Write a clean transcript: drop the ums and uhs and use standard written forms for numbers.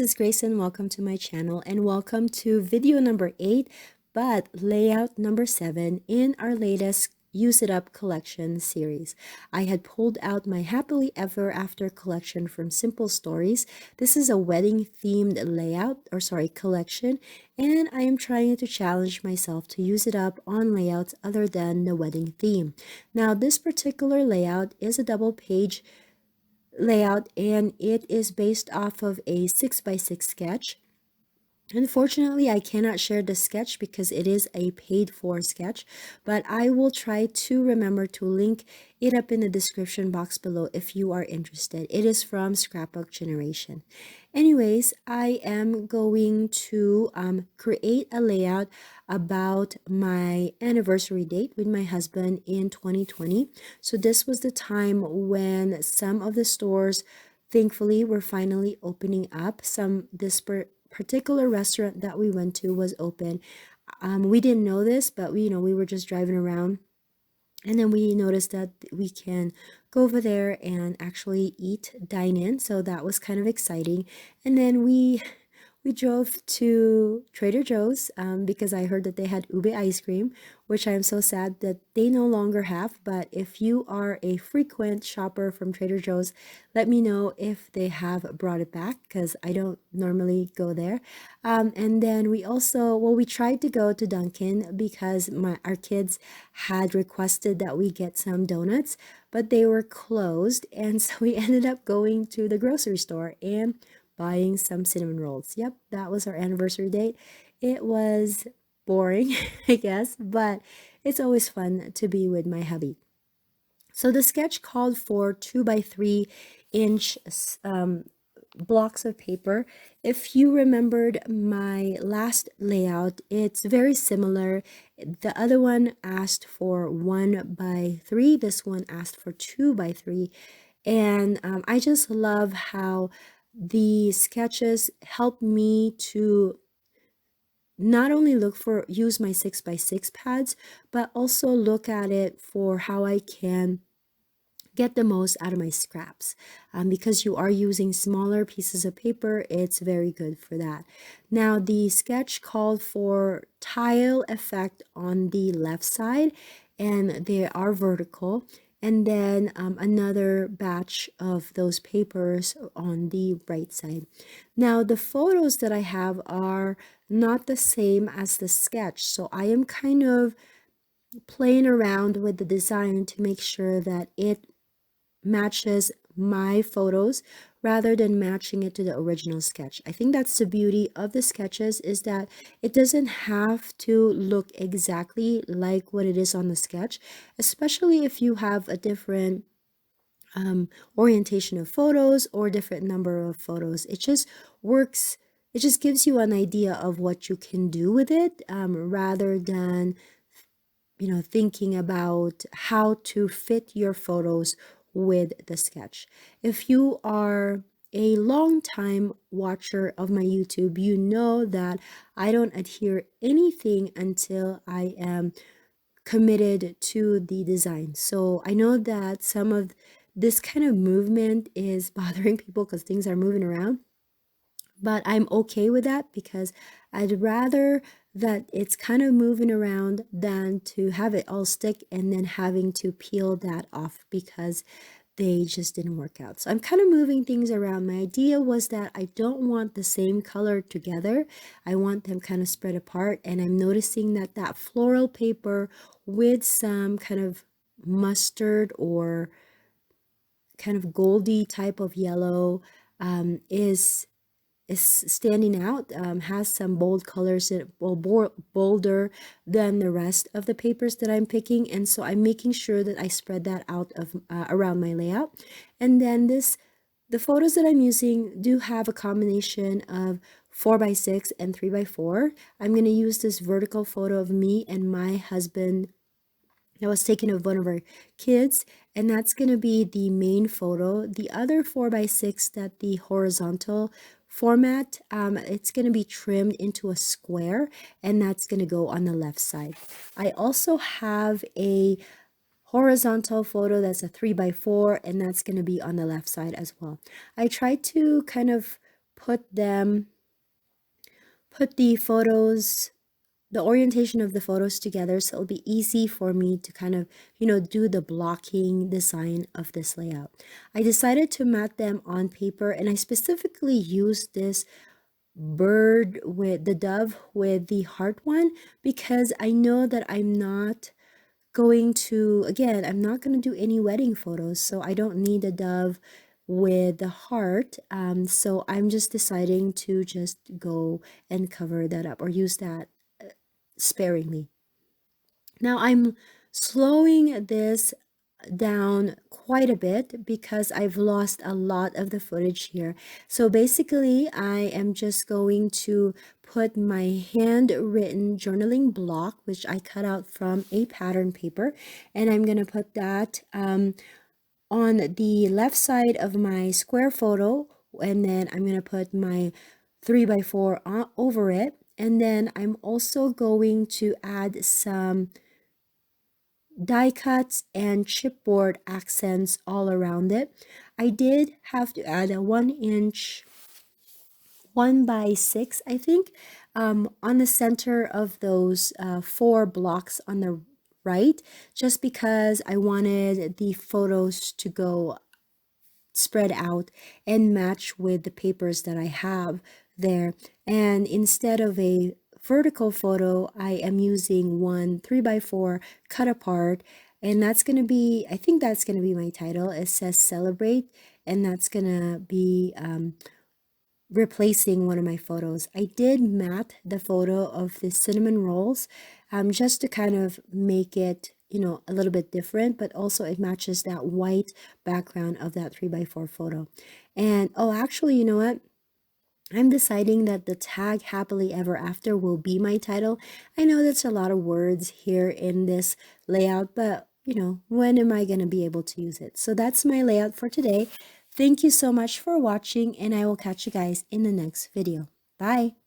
is Grace and welcome to my channel and welcome to video number 8, but layout number 7 in our latest Use It Up collection series. I had pulled out my Happily Ever After collection from Simple Stories. This is a wedding themed collection, and I am trying to challenge myself to use it up on layouts other than the wedding theme. Now, this particular layout is a double page layout and it is based off of a 6x6 sketch. Unfortunately, I cannot share the sketch because it is a paid for sketch, but I will try to remember to link it up in the description box below if you are interested. It is from Scrapbook Generation. Anyways, I am going to create a layout about my anniversary date with my husband in 2020. So this was the time when some of the stores, thankfully, were finally opening up. This particular restaurant that we went to was open. We didn't know this, but we were just driving around, and then we noticed that we can go over there and actually dine in. So that was kind of exciting. And then we drove to Trader Joe's because I heard that they had ube ice cream, which I am so sad that they no longer have. But if you are a frequent shopper from Trader Joe's, let me know if they have brought it back because I don't normally go there. And then we tried to go to Dunkin' because our kids had requested that we get some donuts, but they were closed. And so we ended up going to the grocery store and buying some cinnamon rolls. Yep, that was our anniversary date. It was boring, I guess, but it's always fun to be with my hubby. So the sketch called for 2x3 inch blocks of paper. If you remembered my last layout, it's very similar. The other one asked for 1x3. This one asked for 2x3. And I just love how the sketches help me to not only use my 6x6 pads, but also look at it for how I can get the most out of my scraps. Because you are using smaller pieces of paper, it's very good for that. Now, the sketch called for tile effect on the left side, and they are vertical, and then another batch of those papers on the right side. Now, the photos that I have are not the same as the sketch, so I am kind of playing around with the design to make sure that it matches my photos rather than matching it to the original sketch. I think that's the beauty of the sketches, is that it doesn't have to look exactly like what it is on the sketch, especially if you have a different orientation of photos or different number of photos. It just works. It just gives you an idea of what you can do with it, rather than thinking about how to fit your photos with the sketch. If you are a long time watcher of my YouTube, you know that I don't adhere anything until I am committed to the design. So I know that some of this kind of movement is bothering people because things are moving around, but I'm okay with that because I'd rather that it's kind of moving around than to have it all stick and then having to peel that off because they just didn't work out. So I'm kind of moving things around. My idea was that I don't want the same color together. I want them kind of spread apart, and I'm noticing that that floral paper with some kind of mustard or kind of goldy type of yellow is standing out, has some bold colors that bolder than the rest of the papers that I'm picking, and so I'm making sure that I spread that out of around my layout. And then the photos that I'm using do have a combination of 4x6 and 3x4. I'm going to use this vertical photo of me and my husband that was taken of one of our kids, and that's going to be the main photo. The other 4x6, that the horizontal format, it's going to be trimmed into a square, and that's going to go on the left side. I also have a horizontal photo that's a 3x4, and that's going to be on the left side as well. I tried to kind of put the photos, the orientation of the photos together, so it'll be easy for me to kind of, do the blocking design of this layout. I decided to mat them on paper, and I specifically used this bird with the dove with the heart one because I know that I'm not going to, again, I'm not going to do any wedding photos, so I don't need a dove with the heart. So I'm just deciding to just go and cover that up or use that sparingly. Now I'm slowing this down quite a bit because I've lost a lot of the footage here. So basically, I am just going to put my handwritten journaling block, which I cut out from a pattern paper, and I'm going to put that on the left side of my square photo, and then I'm going to put my 3x4 over it. And then I'm also going to add some die cuts and chipboard accents all around it. I did have to add a 1-inch 1x6, I think, on the center of those 4 blocks on the right, just because I wanted the photos to go spread out and match with the papers that I have there. And instead of a vertical photo, I am using one 3x4 cut apart, and that's going to be, I think that's going to be my title. It says celebrate, and that's going to be replacing one of my photos. I did mat the photo of the cinnamon rolls just to kind of make it, a little bit different, but also it matches that white background of that 3x4 photo. And oh, actually, you know what? I'm deciding that the tag happily ever after will be my title. I know that's a lot of words here in this layout, but when am I going to be able to use it? So that's my layout for today. Thank you so much for watching, and I will catch you guys in the next video. Bye.